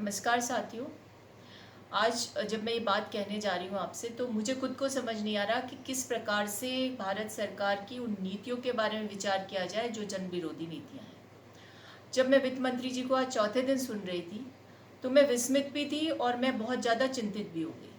नमस्कार साथियों। आज जब मैं ये बात कहने जा रही हूँ आपसे तो मुझे खुद को समझ नहीं आ रहा कि किस प्रकार से भारत सरकार की उन नीतियों के बारे में विचार किया जाए जो जन विरोधी नीतियाँ हैं। जब मैं वित्त मंत्री जी को आज चौथे दिन सुन रही थी तो मैं विस्मित भी थी और मैं बहुत ज़्यादा चिंतित भी हो गई,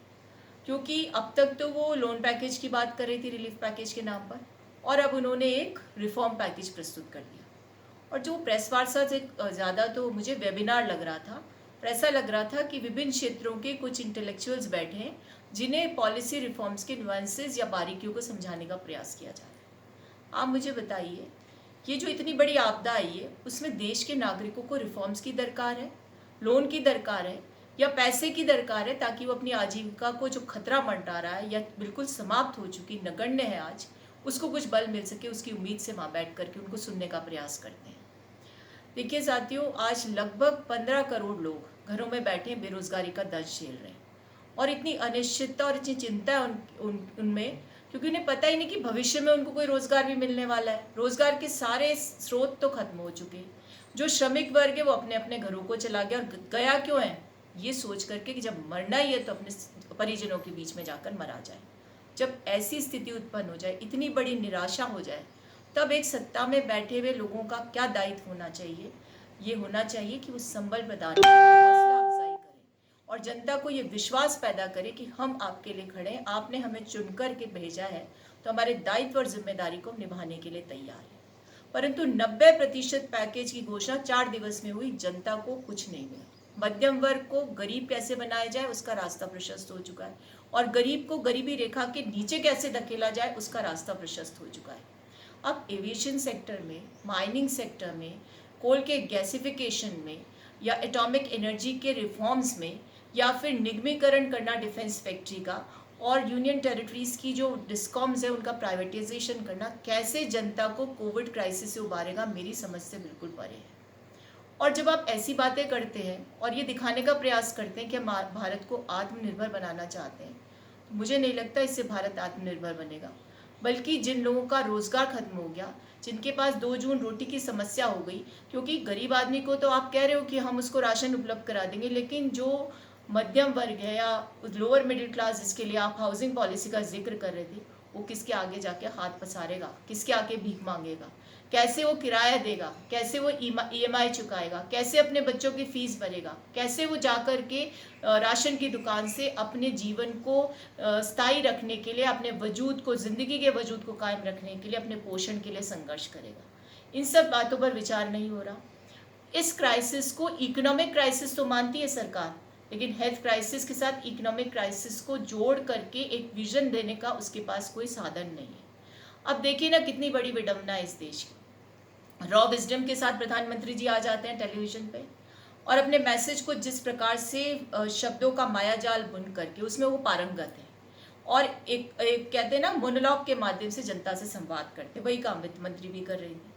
क्योंकि अब तक तो वो लोन पैकेज की बात कर रही थी, रिलीफ पैकेज के नाम पर, और अब उन्होंने एक रिफॉर्म पैकेज प्रस्तुत कर दिया। और जो प्रेस वार्ता से ज़्यादा तो मुझे वेबिनार लग रहा था। और ऐसा लग रहा था कि विभिन्न क्षेत्रों के कुछ इंटेलेक्चुअल्स बैठे हैं जिन्हें पॉलिसी रिफॉर्म्स के नुआंसेस या बारीकियों को समझाने का प्रयास किया जा रहा है। आप मुझे बताइए, ये जो इतनी बड़ी आपदा आई है उसमें देश के नागरिकों को रिफॉर्म्स की दरकार है, लोन की दरकार है, या पैसे की दरकार है ताकि वो अपनी आजीविका को जो खतरा मंडरा रहा है या बिल्कुल समाप्त हो चुकी नगण्य है आज, उसको कुछ बल मिल सके, उसकी उम्मीद से वहाँ बैठ करके उनको सुनने का प्रयास करते हैं। देखिए साथियों, आज लगभग 15 करोड़ लोग घरों में बैठे बेरोजगारी का दर्द झेल रहे हैं और इतनी अनिश्चितता और इतनी चिंता है उनमें, क्योंकि उन्हें पता ही नहीं कि भविष्य में उनको कोई रोजगार भी मिलने वाला है। रोजगार के सारे स्रोत तो खत्म हो चुके हैं। जो श्रमिक वर्ग है वो अपने अपने घरों को चला गया, और गया क्यों है ये सोच करके कि जब मरना ही है तो अपने परिजनों के बीच में जाकर मरा जाए। जब ऐसी स्थिति उत्पन्न हो जाए, इतनी बड़ी निराशा हो जाए, तब एक सत्ता में बैठे हुए लोगों का क्या दायित्व होना चाहिए? ये होना चाहिए कि वो संबल प्रदान करें, हौसला अफजाई करें और जनता को ये विश्वास पैदा करें कि हम आपके लिए खड़े हैं, आपने हमें चुन कर के भेजा है तो हमारे दायित्व और जिम्मेदारी को निभाने के लिए तैयार है। परंतु 90% पैकेज की घोषणा 4 दिवस में हुई, जनता को कुछ नहीं मिला। मध्यम वर्ग को गरीब कैसे बनाया जाए उसका रास्ता प्रशस्त हो चुका है, और गरीब को गरीबी रेखा के नीचे कैसे धकेला जाए उसका रास्ता प्रशस्त हो चुका है। अब एविएशन सेक्टर में, माइनिंग सेक्टर में, कोल के गैसिफिकेशन में, या एटॉमिक एनर्जी के रिफॉर्म्स में, या फिर निगमीकरण करना डिफेंस फैक्ट्री का, और यूनियन टेरिटरीज की जो डिस्कॉम्स है उनका प्राइवेटाइजेशन करना, कैसे जनता को कोविड क्राइसिस से उबारेगा, मेरी समझ से बिल्कुल परे है। और जब आप ऐसी बातें करते हैं और ये दिखाने का प्रयास करते हैं कि हम भारत को आत्मनिर्भर बनाना चाहते हैं, तो मुझे नहीं लगता इससे भारत आत्मनिर्भर बनेगा। बल्कि जिन लोगों का रोजगार खत्म हो गया, जिनके पास 2 जून रोटी की समस्या हो गई, क्योंकि गरीब आदमी को तो आप कह रहे हो कि हम उसको राशन उपलब्ध करा देंगे, लेकिन जो मध्यम वर्ग है या लोअर मिडिल क्लास जिसके लिए आप हाउसिंग पॉलिसी का जिक्र कर रहे थे, वो किसके आगे जाके हाथ पसारेगा, किसके आगे भीख मांगेगा, कैसे वो किराया देगा, कैसे वो ईएमआई चुकाएगा, कैसे अपने बच्चों की फीस भरेगा, कैसे वो जाकर के राशन की दुकान से अपने जीवन को स्थायी रखने के लिए, अपने वजूद को, जिंदगी के वजूद को कायम रखने के लिए, अपने पोषण के लिए संघर्ष करेगा। इन सब बातों पर विचार नहीं हो रहा। इस क्राइसिस को इकोनॉमिक क्राइसिस तो मानती है सरकार, लेकिन हेल्थ क्राइसिस के साथ इकोनॉमिक क्राइसिस को जोड़ करके एक विजन देने का उसके पास कोई साधन नहीं है। अब देखिए ना, कितनी बड़ी विडंबना है इस देश की। रॉ विजडम के साथ प्रधानमंत्री जी आ जाते हैं टेलीविजन पे और अपने मैसेज को जिस प्रकार से शब्दों का मायाजाल बुन करके उसमें वो पारंगत है, और एक कहते हैं ना, मोनोलॉग के माध्यम से जनता से संवाद करते, वही काम वित्त मंत्री भी कर रही थी।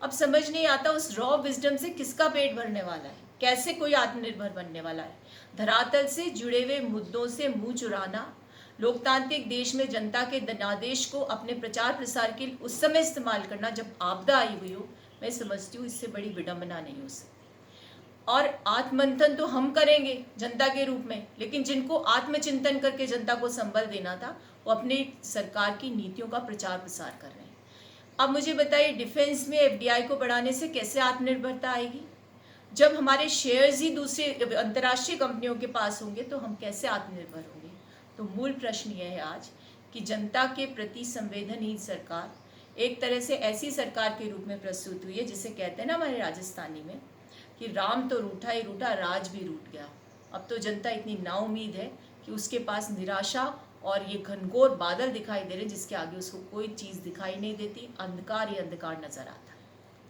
अब समझ नहीं आता उस रॉ विजडम से किसका पेट भरने वाला है, कैसे कोई आत्मनिर्भर बनने वाला है। धरातल से जुड़े हुए मुद्दों से मुंह चुराना, लोकतांत्रिक देश में जनता के जनादेश को अपने प्रचार प्रसार के लिए उस समय इस्तेमाल करना जब आपदा आई हुई हो, मैं समझती हूँ इससे बड़ी विडंबना नहीं हो सकती। और आत्ममंथन तो हम करेंगे जनता के रूप में, लेकिन जिनको आत्मचिंतन करके जनता को संबल देना था, वो अपनी सरकार की नीतियों का प्रचार प्रसार कर रहे हैं। अब मुझे बताइए, डिफेंस में एफडीआई को बढ़ाने से कैसे आत्मनिर्भरता आएगी? जब हमारे शेयर्स ही दूसरे अंतर्राष्ट्रीय कंपनियों के पास होंगे तो हम कैसे आत्मनिर्भर होंगे? तो मूल प्रश्न यह है आज कि जनता के प्रति संवेदनहीन सरकार एक तरह से ऐसी सरकार के रूप में प्रस्तुत हुई है जिसे कहते हैं ना हमारे राजस्थानी में कि राम तो रूठा ही रूठा, राज भी रूठ गया। अब तो जनता इतनी नाउम्मीद है कि उसके पास निराशा और ये घनघोर बादल दिखाई दे रहे हैं जिसके आगे उसको कोई चीज़ दिखाई नहीं देती, अंधकार ही अंधकार नजर आता है।